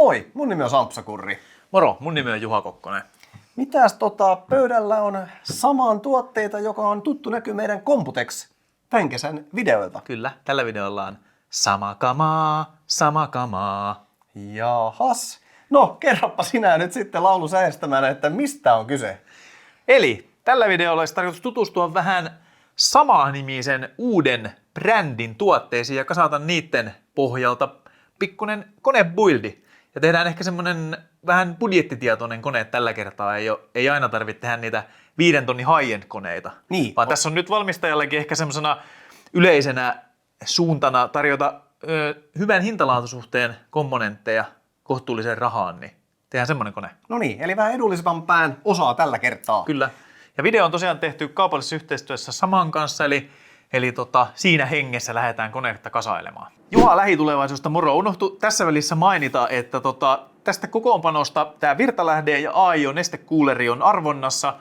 Moi, mun nimi on Sampsa Kurri. Moro, mun nimi on Juha Kokkonen. Mitäs pöydällä on samaan tuotteita, joka on tuttu näky meidän Computex tämän kesän videoilta? Kyllä, tällä videolla on sama kamaa, sama kamaa. Jahas. No, kerropa sinä nyt sitten laulu säestämään, että mistä on kyse? Eli tällä videolla olisi tarkoitus tutustua vähän samanimisen uuden brändin tuotteisiin ja kasata niiden pohjalta pikkunen konebuildi. Ja tehdään ehkä semmonen vähän budjettitietoinen kone tällä kertaa. Ei aina tarvitse tehdä niitä 5 tonnin high-end koneita. Niin. Vaan tässä on nyt valmistajallekin ehkä semmoisena yleisenä suuntana tarjota hyvän hintalaatusuhteen komponentteja kohtuulliseen rahaan, niin tehdään semmoinen kone. No niin, eli vähän edullisemman pään osaa tällä kertaa. Kyllä. Ja video on tosiaan tehty kaupallisessa yhteistyössä Saman kanssa, eli siinä hengessä lähdetään konetta kasailemaan. Juha lähitulevaisuudesta, moro. Unohtu tässä välissä mainita, että tästä kokoonpanosta tämä virtalähde ja AIO nestekuuleri on arvonnassa.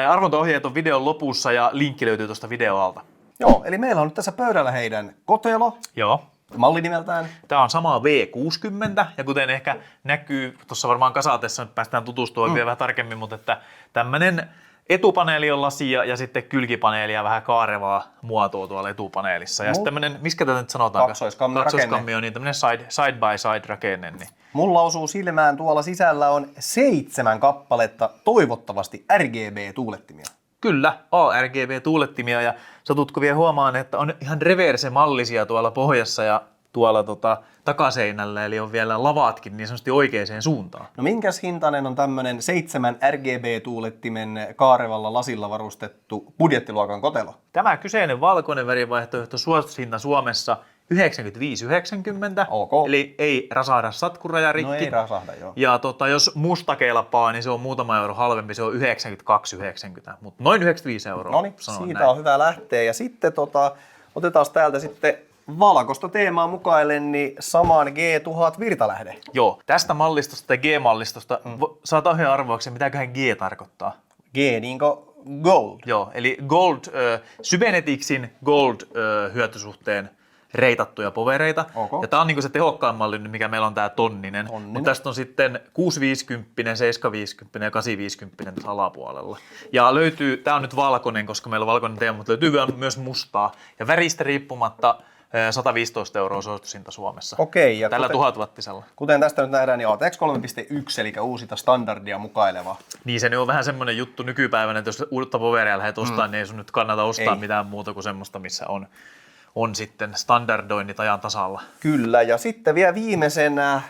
Arvontaohjeet on videon lopussa ja linkki löytyy tuosta videoalta. Joo, eli meillä on nyt tässä pöydällä heidän kotelo. Joo. Malli nimeltään. Tämä on sama V60 ja kuten ehkä näkyy tuossa varmaan kasatessa, nyt päästään tutustumaan vielä vähän tarkemmin, mutta että tämmöinen etupaneeli on lasia ja sitten kylkipaneeli ja vähän kaarevaa muotoa tuolla etupaneelissa. Ja sitten tämmöinen, miskä tätä nyt sanotaan? Kaksoiskammi on niin tämmöinen side by side rakenne. Niin. Mulla osuu silmään tuolla sisällä on 7 kappaletta toivottavasti RGB-tuulettimia. Kyllä, ARGB-tuulettimia ja satutko vielä huomaan, että on ihan reverse-mallisia tuolla pohjassa ja tuolla takaseinällä, eli on vielä lavatkin niin sanotusti oikeaan suuntaan. No minkäs hintainen on tämmönen 7 RGB-tuulettimen kaarevalla lasilla varustettu budjettiluokan kotelo? Tämä kyseinen valkoinen värivaihtoehto suositushinta Suomessa 95,90, ok. Eli ei rasahda satkuraja rikki. No ei rasahda, joo. Ja jos musta kelpaa, niin se on muutama euro halvempi, se on 92,90, mutta noin 95 euroa. No niin, siitä on hyvä lähteä. Ja sitten otetaan täältä sitten valkoista teemaa mukaillen, niin samaan G1000 virtalähde. Joo, tästä mallistosta tai G-mallistosta saat ohjaa arvoakseen, mitäköhän G tarkoittaa. G niin kuin gold. Joo, eli gold, Cybernetixin gold hyötysuhteen reitattuja povereita. Okay. Ja tää on niinku se tehokkain malli, mikä meillä on tää tonninen. Mutta tästä on sitten 650, 750 ja 850 tässä alapuolella. Ja löytyy, tää on nyt valkoinen, koska meillä on valkoinen teema, mutta löytyy myös mustaa. Ja väristä riippumatta 115 euroa suositushinta Suomessa. Okei. Ja tällä 1000-wattisella. Kuten tästä nyt nähdään, niin ATX 3.1, eli uusita standardia mukaileva. Niin se on vähän semmoinen juttu nykypäivänä, että jos uutta poveria lähdet ostamaan, niin ei sun nyt kannata ostaa mitään muuta kuin semmoista, missä on sitten standardoinnit ajan tasalla. Kyllä, ja sitten vielä viimeisenä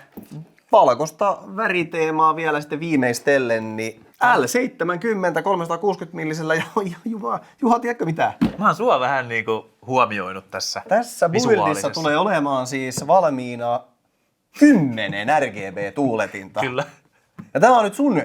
valkoista väriteemaa vielä sitten viimeistellen, niin L70 360 millisellä ja Juha, tiedätkö mitä? Mä oon sua vähän niinku huomioinut tässä. Tässä buildissa tulee olemaan siis valmiina 10 RGB-tuuletinta. Kyllä. Ja tämä on nyt sun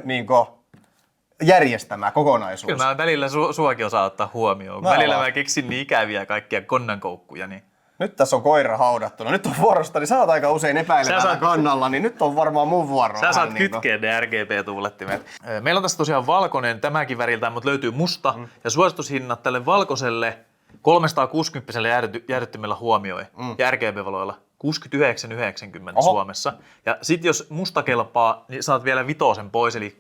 järjestämä kokonaisuus. Kyllä mä välillä suakin osaa ottaa huomioon. Välillä mä keksin niin ikäviä kaikkia konnankoukkuja. Niin. Nyt tässä on koira haudattuna. Nyt on vuorosta, niin sä oot aika usein epäilevällä kannalla, niin nyt on varmaan mun vuoro. Sä saat kytkeä ne RGB-tuulettimet. Meillä on tässä tosiaan valkoinen tämäkin väriltään, mutta löytyy musta. Ja suositushinnat tälle valkoiselle 360 jäädyttimellä huomioi ja RGB-valoilla 69,90 Suomessa. Ja sit jos musta kelpaa, niin saat vielä vitosen pois, eli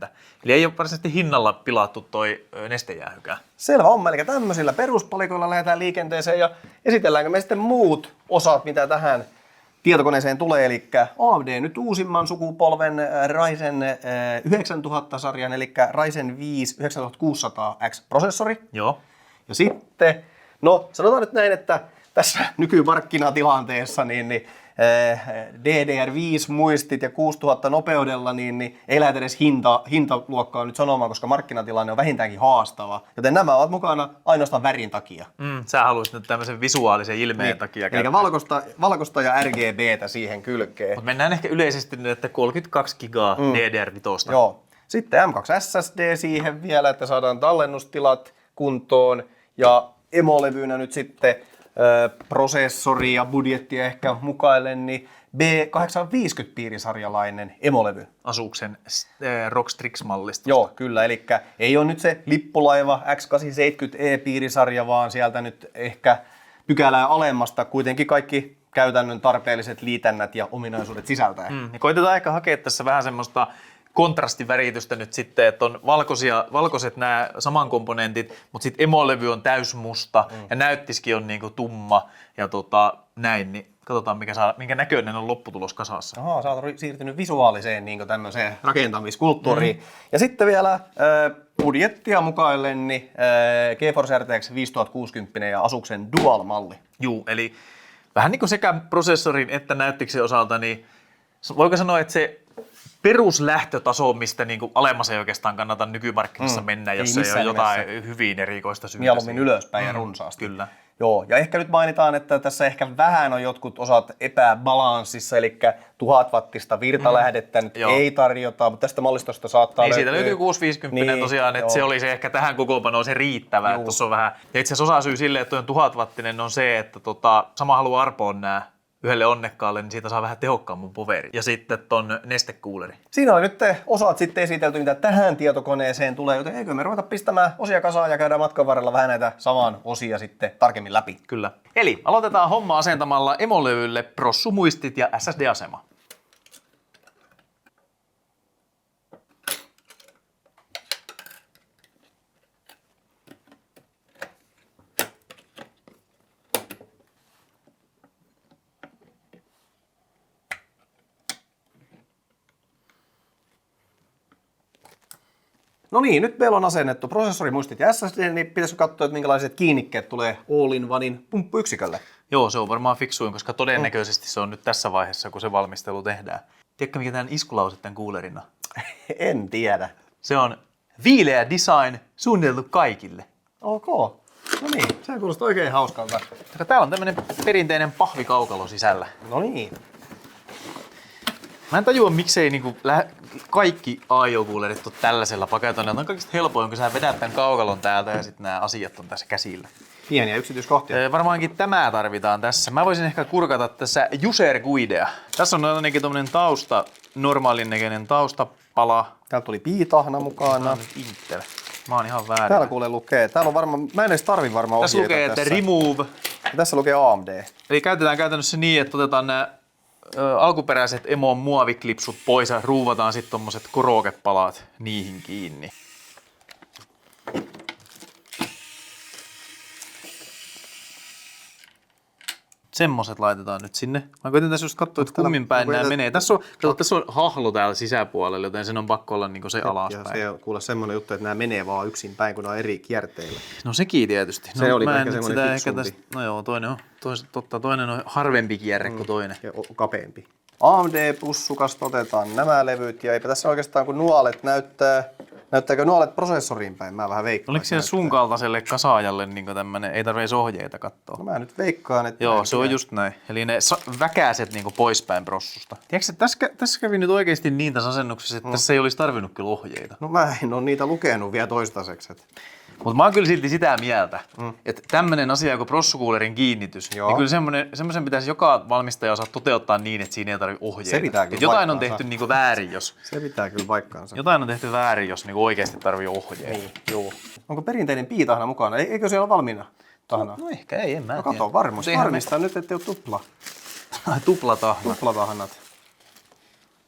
64,90. Eli ei ole varsinaisesti hinnalla pilattu toi nestejäähykään. Selvä on, eli tämmöisillä peruspalikoilla lähdetään liikenteeseen ja esitelläänkö me sitten muut osat, mitä tähän tietokoneeseen tulee, eli AMD nyt uusimman sukupolven Ryzen 9000-sarjan, eli Ryzen 5 9600X-prosessori. Joo. Ja sitten, no sanotaan nyt näin, että tässä nykymarkkinatilanteessa niin DDR5-muistit ja 6000 nopeudella niin ei lähde edes hintaluokkaa nyt sanomaan, koska markkinatilanne on vähintäänkin haastava. Joten nämä ovat mukana ainoastaan värin takia. Sä haluaisit nyt tämmöisen visuaalisen ilmeen takia käyttää. Eli valkoista ja RGBtä siihen kylkeen. Mutta mennään ehkä yleisesti nyt, että 32 gigaa DDR5. Joo. Sitten M2 SSD siihen vielä, että saadaan tallennustilat kuntoon. Ja emolevynä nyt sitten prosessori ja budjetti ehkä mukaillen, niin B850-piirisarjalainen emolevy. Asuksen ROG Strix-mallista. Joo, kyllä. Eli ei ole nyt se lippulaiva X870E-piirisarja, vaan sieltä nyt ehkä pykälää alemmasta kuitenkin kaikki käytännön tarpeelliset liitännät ja ominaisuudet sisältäen. Ja koitetaan ehkä hakea tässä vähän semmoista kontrastiväritystä nyt sitten, että on valkoiset nämä saman komponentit, mutta sitten emolevy on täysmusta ja näyttiskin on niinku tumma ja näin, niin katsotaan minkä näköinen on lopputulos kasassa. Ahaa, sä oot siirtynyt visuaaliseen niin tämmöiseen rakentamiskulttuuriin. Ja sitten vielä budjettia mukaillen, niin GeForce RTX 5060 ja Asuxen Dual-malli. Juu, eli vähän niin kuin sekä prosessorin että näyttiksen osalta, niin voiko sanoa, että se peruslähtötaso, mistä niin kuin alemmas ei oikeastaan kannata nykymarkkinassa mennä, jos ei ole jotain hyvin erikoista syytä. Mieluummin ylöspäin ja runsaasti. Kyllä. Joo, ja ehkä nyt mainitaan, että tässä ehkä vähän on jotkut osat epäbalanssissa, eli 1000 wattista virtalähdettä nyt ei tarjota, mutta tästä mallistosta saattaa Niin, löytyä. siitä löytyy 650 niin, tosiaan, että se oli se ehkä tähän kokoonpanoon se riittävä, että tuossa on vähän. Ja itse asiassa osa syy sille, että tuo 1000 wattinen on se, että sama haluaa arpoon nämä yhdelle onnekkaalle, niin siitä saa vähän tehokkaamman poverin. Ja sitten ton nestekuuleri. Siinä oli nyt osat sitten esitelty, mitä tähän tietokoneeseen tulee, joten eikö me ruveta pistämään osia kasaan ja käydään matkan varrella vähän näitä saman osia sitten tarkemmin läpi. Kyllä. Eli aloitetaan homma asentamalla emolevylle prossumuistit ja SSD-asema. No niin, nyt meillä on asennettu prosessorimuistit ja SSD, niin pitäisikö katsoa, että minkälaiset kiinnikkeet tulee all-in-onein pumppuyksikölle? Joo, se on varmaan fiksuin, koska todennäköisesti se on nyt tässä vaiheessa, kun se valmistelu tehdään. Tiedätkö, mikä tämän iskulause tämän kuulerin on? En tiedä. Se on viileä design suunniteltu kaikille. Ok. No niin, se kuulostaa oikein hauskalta. Täällä on tämmöinen perinteinen pahvikaukalo sisällä. No niin. Mä en tajua, miksei niinku kaikki IO-kuulerit ole tällaisella paketoinnilla. On kaikista helpoin, kun sä vedät tämän kaukalon täältä ja sitten nämä asiat on tässä käsillä. Pieniä yksityiskohtia. Varmaankin tämä tarvitaan tässä. Mä voisin ehkä kurkata tässä user guidea. Tässä on ainakin tommonen normaalin näköinen taustapala. Täältä tuli piitahna mukana. Intel. Mä oon ihan väärin. Täällä kuulee lukee. Täällä on varmaan, mä en edes tarvi varmaan Tässä ohjeita lukee, että remove. Ja tässä lukee AMD. Eli käytetään käytännössä niin, että otetaan nämä alkuperäiset Emon muoviklipsut pois ja ruuvataan sitten tommoset korokepalat niihin kiinni. Semmoset laitetaan nyt sinne. Mä koitin tässä just katsoa, että kummin päin nämä menee. Tässä on hahlo täällä sisäpuolella, joten sen on pakko olla niinku se alaspäin. Ja se on kuule semmonen juttu, että nämä menee vaan yksin päin, kun ne on eri kierteillä. No sekin tietysti. Se oli mä ehkä semmoinen fiksumpi. No joo, toinen on harvempi kierre kuin toinen. Ja kapeampi. AMD-pussukasta otetaan nämä levyt ja eipä tässä oikeastaan kun nuolet näyttääkö nuolet prosessoriin päin? Mä vähän veikkaan. Oliko siellä sun kaltaiselle kasaajalle niin tämmönen, ei tarvitse ohjeita katsoa? No mä nyt veikkaan, että... Joo, se on just näin. Eli ne väkäiset niin poispäin prossusta. Tiedätkö, tässä kävi nyt oikeasti niin tässä asennuksessa, että tässä ei olisi tarvinnut kyllä ohjeita. No mä en ole niitä lukenut vielä toistaiseksi. Mutta mä oon kyllä silti sitä mieltä, että tämmönen asia kuin prossukuulerin kiinnitys, niin kyllä semmoisen pitäisi joka valmistaja osaa toteuttaa niin, että siinä ei tarvitse ohjeita. Se pitää kyllä jotain on tehty niinku väärin, jos... Se pitää kyllä paikkaansa. Jotain on tehty väärin, jos niinku oikeasti tarvii ohjeita. Niin, joo. Onko perinteinen piitahna mukana? Eikö siellä ole valmiina tahna? No ehkä ei, en mä tiedä. Kato, varmistaa nyt, ettei ole tuplatahnat.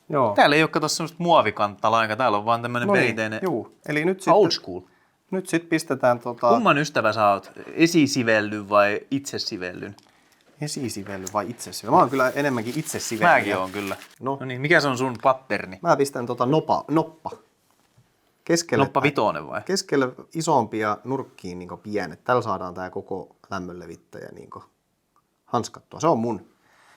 Joo. Täällä ei ole kato semmoista muovikantta lainkaan, täällä on vaan tämmönen perinteinen Eli nyt old school. Nyt sit pistetään Kumman ystävä sä oot? Esisivellyn vai itsesivellyn? Esisively vai itsesively? Mä oon kyllä enemmänkin itsesively. Mäkin oon kyllä. No niin, mikä se on sun patterni? Mä pistän noppa. Keskelle, Noppa vitonen vai? Keskelle isompia nurkkiin niin pienet. Tällä saadaan tää koko lämmönlevittäjä niin hanskattua. Se on mun.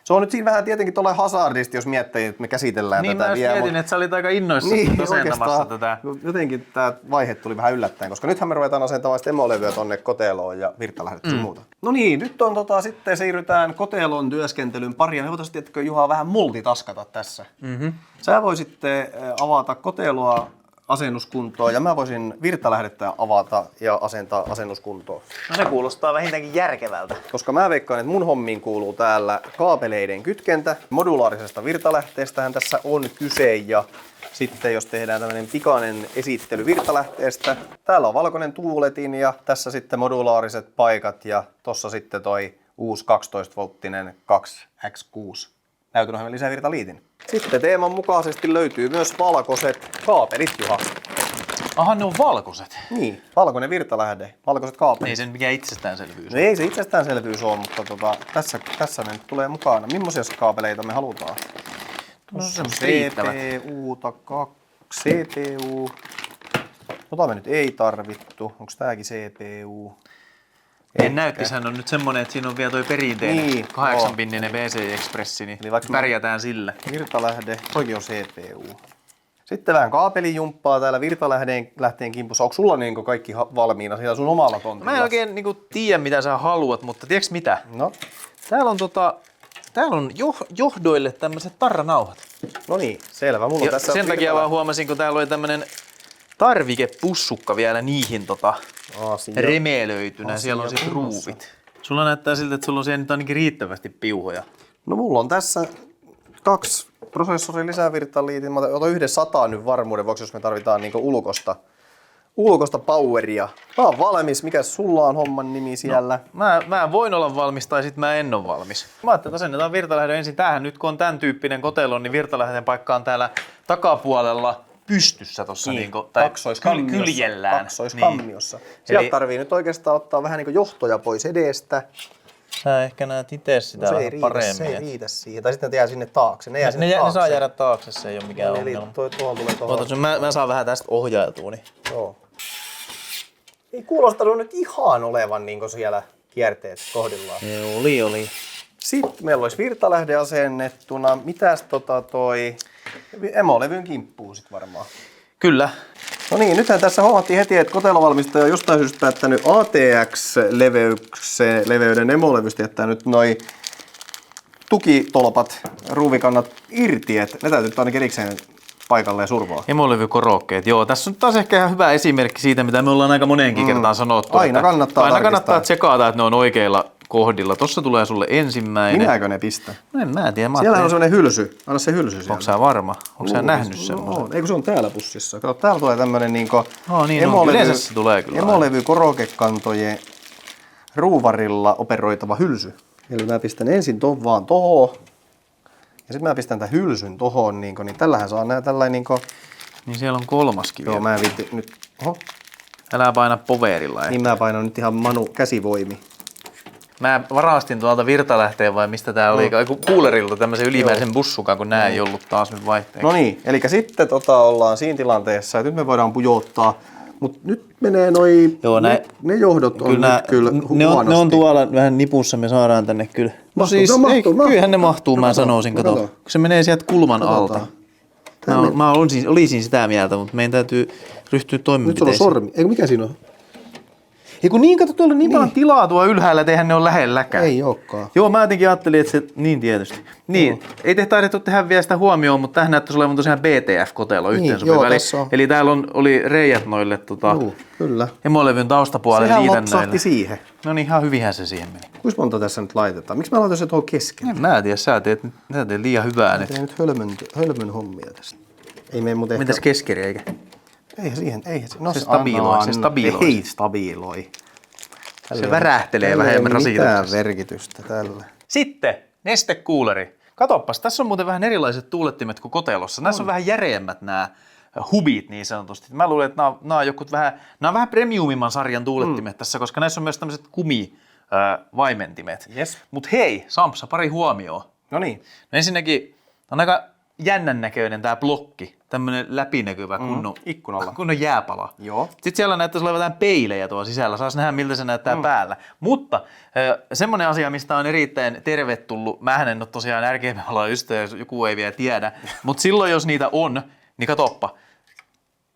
Se on nyt siinä vähän tietenkin tuolla hazardisti, jos miettii, että me käsitellään niin, tätä vielä. vielä. Niin, mietin, että sä olit aika innoissa asentamassa tätä. Jotenkin tämä vaihe tuli vähän yllättäen, koska nythän me ruvetaan asentamaan emolevyä tonne koteloon ja virtalähdettä sun muuta. No niin, nyt on sitten siirrytään kotelon työskentelyn pariin. Me voitaisiin tietenkin Juha vähän multitaskata tässä. Sä voisit avata koteloa asennuskuntoon ja mä voisin virtalähdettä avata ja asentaa asennuskuntoon. No se kuulostaa vähintäänkin järkevältä. Koska mä veikkaan, että mun hommiin kuuluu täällä kaapeleiden kytkentä. Modulaarisesta virtalähteestähän tässä on kyse ja sitten jos tehdään tämmöinen pikainen esittely virtalähteestä. Täällä on valkoinen tuuletin ja tässä sitten modulaariset paikat ja tossa sitten toi uusi 12-volttinen 2X6 näytönohjelman lisävirtaliitin. Sitten teeman mukaisesti löytyy myös valkoiset kaapelit, Juha. Aha, ne on valkoiset. Niin, valkoinen virtalähde, valkoiset kaapelit. Ei se nyt mikään itsestäänselvyys. No ei se itsestäänselvyys ole, mutta tässä ne nyt tulee mukana. Millaisia kaapeleita me halutaan? No se on riittävät. CPU. Tota me nyt ei tarvittu. Onko tääkin CPU? En näytti, sehän on nyt semmonen, että siinä on vielä toi perinteinen Niin, 8-pinninen PCI-Expressi, niin Eli vaikka pärjätään sillä. Virtalähde, toikin on CPU. Sitten vähän kaapelijumppaa täällä virtalähteen kimpussa. Onko sulla niin kaikki valmiina siellä sun omalla tontilla? Mä en oikein tiedä, mitä sä haluat, mutta tiedätkö mitä? No, Täällä on johdoille tämmöiset tarranauhat. no niin, selvä. Mulla on Ja tässä sen takia vaan huomasin, kun täällä oli tämmönen tarvikepussukka vielä niihin remeelöitynä. Siellä on sit ruuvit. Sulla näyttää siltä, että sulla on siellä nyt ainakin riittävästi piuhoja. No mulla on tässä 2 prosessorin lisävirtaliitin. Mä otan yhden 100 nyt varmuuden vuoksi, jos me tarvitaan niinku ulkosta poweria. Mä oon valmis. Mikäs sulla on homman nimi siellä? No, mä voin olla valmis tai sit mä en ole valmis. Mä ajattelin, että asennetaan virtalähde ensin tähän. Nyt kun on tämän tyyppinen kotelo, niin virtalähteen paikka on täällä takapuolella pystyssä tossa tai kyljellään. Kaksoiskammiossa. Sieltä tarvii nyt oikeastaan ottaa vähän niinku johtoja pois edestä. Sä ehkä näet itse sitä vähän paremmin. Se ei riitä siihen. Tai sitten ne jää sinne taakse. Ne saa jäädä taakse, se ei ole mikään ongelma. Tuohon tulee tuohon. Mä saan vähän tästä ohjailtua. Niin. Joo. Ei kuulostanut nyt ihan olevan niin siellä kierteet kohdillaan. Oli. Sitten meillä olisi virtalähde asennettuna. Mitäs toi emolevyn kimppuu sit varmaan? Kyllä. No niin, nythän tässä huomattiin heti, että kotelovalmistaja on jostain syystä päättänyt ATX-leveyden emolevystä jättää nyt noi tukitolpat, ruuvikannat irti, että ne täytyy ainakin erikseen paikalleen survoa. Emolevykorokkeet, joo. Tässä on taas ehkä ihan hyvä esimerkki siitä, mitä me ollaan aika moneenkin kertaan sanottu. Aina kannattaa tsekata, että ne on oikeilla kohdilla. Tossa tulee sulle ensimmäinen. Minäkö ne pistä? No en mä tiedä. Siellä on semmonen hylsy. Anna se hylsy siellä. Onko sä varma? Onko sä nähnyt semmoisen? No, eikö se on täällä pussissa? Kato, täällä tulee tämmönen niinku yleensä se tulee kyllä. Emolevykorokekantojen ruuvarilla operoitava hylsy. Eli mä pistän ensin ton vaan tohon. Ja sitten mä pistän tämän hylsyn tohon, niin tällähän saa nää tällainen niinku. Niin siellä on kolmaskin Joo, vielä. mä en viitti nyt. Oho. Älä paina poverilla. Niin mä painan nyt ihan käsivoimi. Mä varastin tuolta virtalähteen vai mistä tää oli, kuulerilta tämmöisen ylimääräisen bussukan, kun nää ei ollut taas nyt vaihteeksi. No niin, eli sitten ollaan siinä tilanteessa, että nyt me voidaan pujottaa. Mutta nyt menee ne johdot on kyllä huonosti. Ne on tuolla vähän nipussa, me saadaan tänne kyllä. No siis, kyllähän ne mahtuu, mä sanoisin, kato. Kun se menee sieltä kulman alta. Mä olisin sitä mieltä, mutta meidän täytyy ryhtyä toimenpiteisiin. Nyt sulla on sormi. Eikö mikä siinä on? Eiku niin, kato, tuolla on niin paljon tilaa tuo ylhäällä, että eihän ne ole lähelläkään. Ei olekaan. Joo, mä jotenkin ajattelin, että se, niin tietysti. Niin, ei taidettu tehdä vielä sitä huomioon, mutta tähän näyttäisi olevan tosiaan BTF-kotelo yhteensopiva. Eli täällä oli reijät noille kyllä. emolevyn taustapuolelle liitännöille. Sehän lopsahti siihen. No niin, ihan hyvinhän se siihen meni. Kuinka monta tässä nyt laitetaan? Miksi mä laitan se tuohon keskelle? En mä tiedä, sä teet liian hyvää nyt. Mä teen nyt hölmön hommia tässä. Ei mene muuten Mitäs keskeri eikä? Ei siihen. No, se stabiloi. Ei stabiloi. Se värähtelee vähemmän rasituksessa. Mitään merkitystä tällä. Sitten nestekuuleri. Katoppas, tässä on muuten vähän erilaiset tuulettimet kuin kotelossa. Näissä on vähän järeämmät nämä hubit niin sanotusti. Mä luulen, että nämä on vähän premiumimman sarjan tuulettimet tässä, koska näissä on myös tämmöiset kumivaimentimet. Yes. Mut hei, Sampsa, pari huomioon. No niin. No ensinnäkin on aika jännän näköinen tää blokki. Tämmönen läpinäkyvä kunnon jääpala. Joo. Sitten siellä näyttäisi olevan jotain peilejä tuolla sisällä. Saas nähdä, miltä se näyttää päällä. Mutta semmoinen asia, mistä on erittäin tervetullut. Mähän en ole tosiaan RGB-valojen ystävä, jos joku ei vielä tiedä. Mutta silloin, jos niitä on, niin katoppa.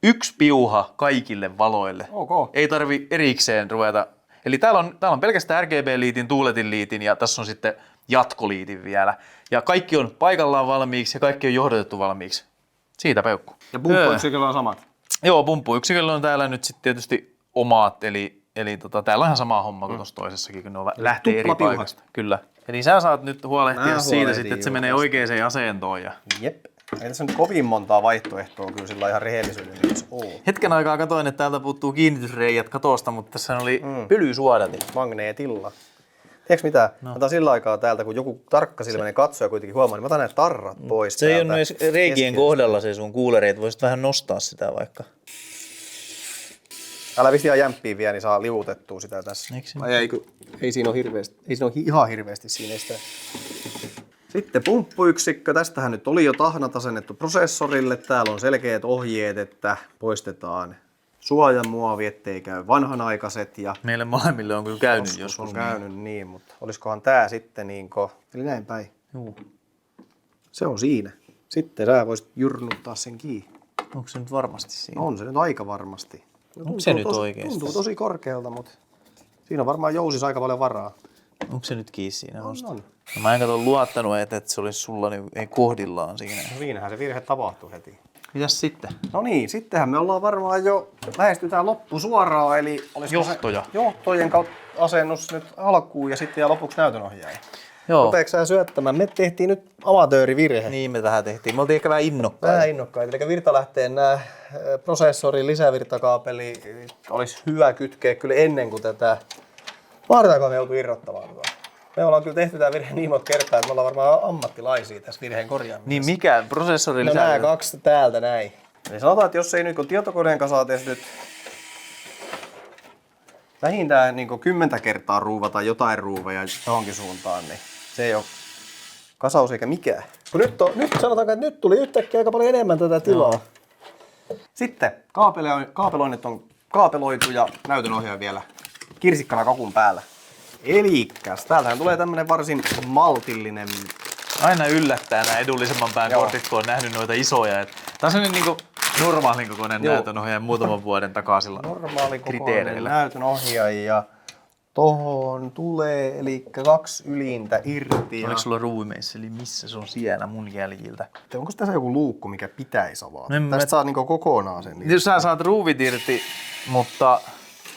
1 piuha kaikille valoille. Okay. Ei tarvi erikseen ruveta. Eli täällä on pelkästään RGB-liitin, tuuletin liitin ja tässä on sitten jatkoliitin vielä. Ja kaikki on paikallaan valmiiksi ja kaikki on johdatettu valmiiksi. Siitä peukku. Ja pumppuyksiköllä on samat? Joo, pumppuyksiköllä on täällä nyt sitten tietysti omat, eli täällä on ihan sama homma kuin tuossa toisessakin, kun ne lähtee eri paikasta. Kyllä. Eli sä saat nyt huolehtia siitä sitten, että se menee oikeaan asentoon. Jep. Ei tässä nyt kovin montaa vaihtoehtoa kyllä sillä ihan rehellisyyden mielessä ole. Hetken aikaa katsoin, että täältä puuttuu kiinnitysreijät katosta, mutta tässä oli pölysuodatin. Magneetilla. Tiedätkö mitä? Mä otan sillä aikaa täältä, kun joku tarkkasilmäinen katsoja kuitenkin huomaa, niin mä otan näitä tarrat pois Se ei täältä ole edes reikien kohdalla se sun kuuleri, että voisit vähän nostaa sitä vaikka. Älä vissiin ihan jämppiä vielä, niin saa liuutettua sitä tässä. Ei siinä ole hirveästi, ei siinä ole ihan hirveästi siinä ei sitä. Sitten pumppuyksikkö. Tästähän nyt oli jo tahnat asennettu prosessorille. Täällä on selkeät ohjeet, että poistetaan suojamuovi, ettei käy vanhanaikaiset. Ja Meille molemmille on kyllä käynyt joskus. on käynyt niin, mutta olisikohan tää sitten niinkö, eli näin päin. Juu. Se on siinä. Sitten sä voisit jyrnuttaa sen kiinni. Onko se nyt varmasti siinä? On se nyt aika varmasti. Onko se nyt oikeesti? Tuntuu tosi korkealta, mutta siinä on varmaan jousissa aika paljon varaa. Onko se nyt kiinni siinä? On. No, mä en kato luottanut, että se olisi sulla niin ei kohdillaan siinä. No siinähän se virhe tapahtui heti. Mitäs sitten? No niin, sittenhän me ollaan varmaan jo lähestytään loppu suoraan, eli olisiko Johtoja. Se johtojen kautta asennus nyt alkuun ja sitten ja lopuksi näytönohjaaja. Joo. Rupeeko sä syöttämään? Me tehtiin nyt amatöörivirhe. Niin me tähän tehtiin. Me oltiin ehkä vähän innokkaita. Vähän innokkaita. Eli virtalähteen nämä prosessorin lisävirtakaapeli olisi hyvä kytkeä kyllä ennen kuin tätä. Mahdetaanko me joutu irrottamaan tuota? Me ollaan kyllä tehty tämä virhe niin monta kertaa, että me ollaan varmaan ammattilaisia tässä virheen korjaamisessa. Niin mikä? Prosessori No lisää? nämä kaksi täältä näin. Eli sanotaan, että jos ei nyt kun tietokoneen kanssa tehty nyt vähintään niin 10 kertaa ruuvata jotain ruuveja johonkin suuntaan, niin se ei ole kasaus eikä mikään. Kun nyt sanotaan, että nyt tuli yhtäkkiä aika paljon enemmän tätä tilaa. No. Sitten kaapeloinnit on kaapeloitu ja näytönohjaaja vielä kirsikkana kakun päällä. Elikkäs, täältähän tulee tämmönen varsin maltillinen. Aina yllättää nämä edullisemman pään kortit, kun on nähnyt noita isoja. Tämä on sellainen niin normaalin kokoinen näytönohjaaja muutaman vuoden takaisilla Normaali kokoinen kriteereillä. näytönohjaaja ja tohon tulee eli 2 ylintä irti. Oliko sulla ruuvimeissa, eli missä se on siellä mun jäljiltä? Onko tässä joku luukku, mikä pitäisi avata? No Tästä saa niinku kokonaan sen. Jos sä saat ruuvit irti, mutta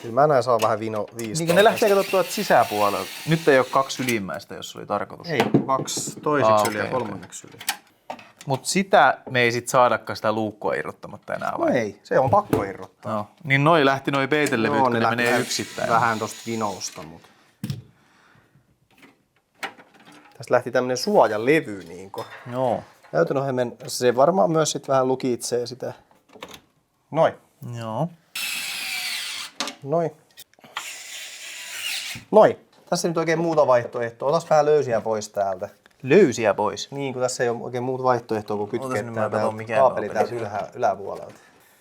Kyllä mä näin saa vähän viistoa. niin ne lähtee katsottua sisäpuolelta. Nyt ei ole 2 ylimmäistä, jos oli tarkoitus. Ei, 2 toiseksi yli ja kolmanneksi yli. Mutta sitä me ei sit saadakaan sitä luukkua irrottamatta enää vai? No ei, se on pakko irrottaa. No. Niin noi lähti noi peitelevyt, kun ne menee yksittäin. Vähän tosta vinousta, mutta tästä lähti tämmönen suojalevy niinkö. Joo. Näytönohjelmen, se varmaan myös sit vähän lukitsee sitä. Noin. Joo. Noin. Tässä ei nyt oikein muuta vaihtoehtoa. Otas vähän löysiä pois täältä. Löysiä pois. Niin, kun tässä ei ole oikein muuta vaihtoehtoa kuin Otas nyt kytkeä mä katson, mikä kaapeli kaapeli täältä yläpuolelta.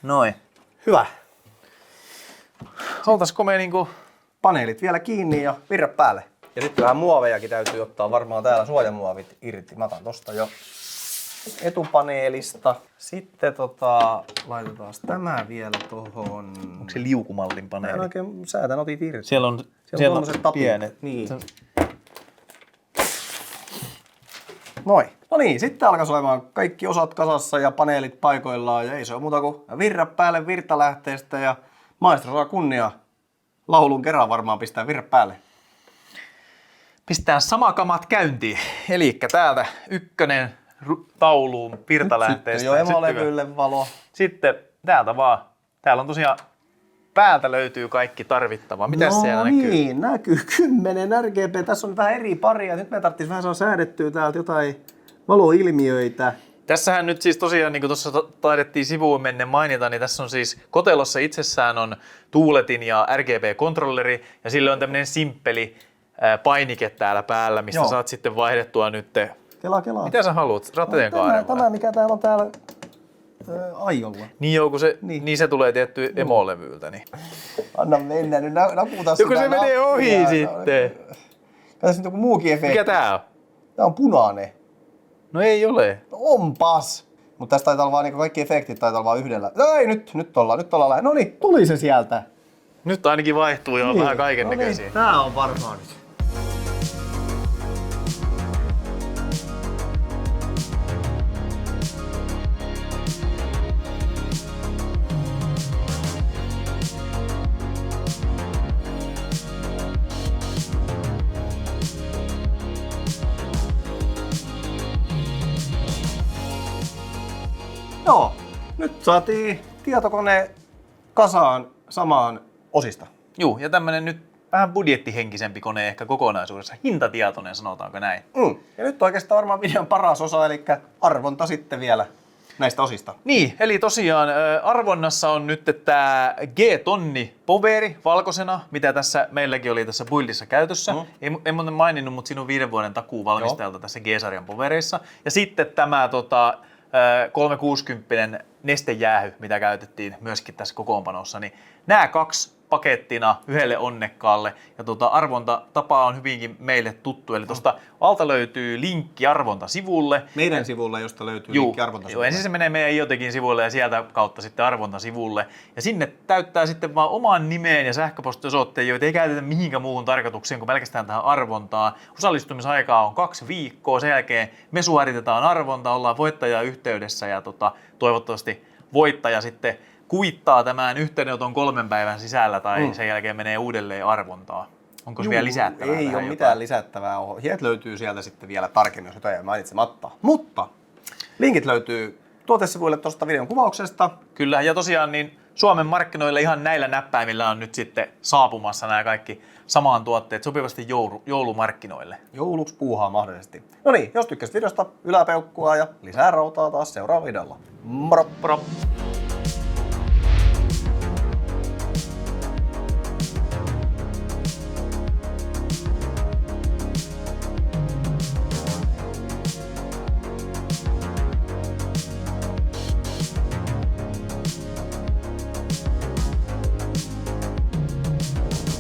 Noin. Hyvä. Oltaisko me niinku... Paneelit vielä kiinni ja virrat päälle. Ja sitten vähän muovejakin täytyy ottaa varmaan täällä suojamuovit irti. Mä otan tosta jo etupaneelista. Sitten laitetaan tämä vielä tohon. Onko se liukumallin Mä paneeli? en oikein säätän otit irti. Siellä on tommoset tapit. pienet. Niin. Noin. No niin, sitten alkaisi olemaan kaikki osat kasassa ja paneelit paikoillaan ja ei se ole muuta kuin virrat päälle virtalähteestä ja maestro saa kunnia laulun kerran varmaan pistää virrat päälle. Pistää sama kamat käyntiin. Elikkä täältä ykkönen tauluun virtalähteestä. Sitten jo emolevylle valo. Sitten täältä vaan. Täällä on tosiaan päältä löytyy kaikki tarvittava. Mitä siellä näkyy? Niin, näkyy 10 RGB. Tässä on vähän eri paria. Nyt me tarvitsisi vähän saada säädettyä täältä jotain valoilmiöitä. Tässähän nyt siis tosiaan, niin kuin tuossa taidettiin sivuun mennä mainita, niin tässä on siis kotelossa itsessään on tuuletin ja RGB-kontrolleri ja sillä on tämmöinen simppeli painike täällä päällä, mistä Joo. saat sitten vaihdettua nyt. Kelaa. Mitä sä haluat? Rateen kaaren vai? Tämä, mikä täällä on täällä aiolla. Niin joo, kun se tulee tietty emolevyltä. Niin. Anna mennä, nyt naputa sitä. Joku se menee ohi sitten. Kato nyt joku muukin efekti. Mikä tää on? Tää on punainen. No ei ole. No onpas! Mutta tässä taitaa olla vaan niinku kaikki efektit taitaa olla vaan yhdellä. No ei, nyt ollaan lähellä. No niin, tuli se sieltä. Nyt ainakin vaihtuu jo Niin. vähän kaiken näköisiä. No niin, tää on varmaan nyt. Joo, nyt saatiin tietokone kasaan samaan osista. Juu, ja tämmönen nyt vähän budjettihenkisempi kone ehkä kokonaisuudessa. Hintatietoinen, sanotaanko näin. Ja nyt oikeastaan varmaan videon paras osa, eli arvonta sitten vielä näistä osista. Niin, eli tosiaan arvonnassa on nyt tämä G-tonni poveri valkoisena, mitä tässä meilläkin oli tässä buildissa käytössä. En muuten maininnut, mutta siinä on 5 vuoden takuu valmistajalta tässä G-sarjan povereissa. Ja sitten tämä 360 nestejäähy, mitä käytettiin myöskin tässä kokoonpanossa, niin nämä 2 pakettina yhdelle onnekkaalle. Ja arvontatapa on hyvinkin meille tuttu. Eli tuosta alta löytyy linkki arvontasivulle. Meidän sivulle, josta löytyy linkki arvontasivulle. Ensin se menee meidän IoTechin sivuille ja sieltä kautta sitten arvontasivulle. Ja sinne täyttää sitten vaan oman nimeen ja sähköpostiosoitteen, joita ei käytetä mihinkään muuhun tarkoitukseen kuin pelkästään tähän arvontaan. Osallistumisaikaa on 2 viikkoa. Sen jälkeen me suoritetaan arvonta, ollaan voittaja yhteydessä ja toivottavasti voittaja sitten kuittaa tämän yhteydenoton 3 päivän sisällä tai sen jälkeen menee uudelleen arvontaan. Onko se vielä lisättävää? Ei ole mitään lisättävää. Ohjeet löytyy sieltä sitten vielä tarkemmin, jos jotain jää mainitsematta. Mutta linkit löytyy tuotesivuille tuosta videon kuvauksesta. Kyllä, ja tosiaan niin Suomen markkinoille ihan näillä näppäimillä on nyt sitten saapumassa nämä kaikki samaan tuotteet sopivasti joulumarkkinoille. Jouluksi puuhaa mahdollisesti. No niin, jos tykkäsit videosta, yläpeukkua ja lisää rautaa taas seuraavalla videolla. Moro! Moro!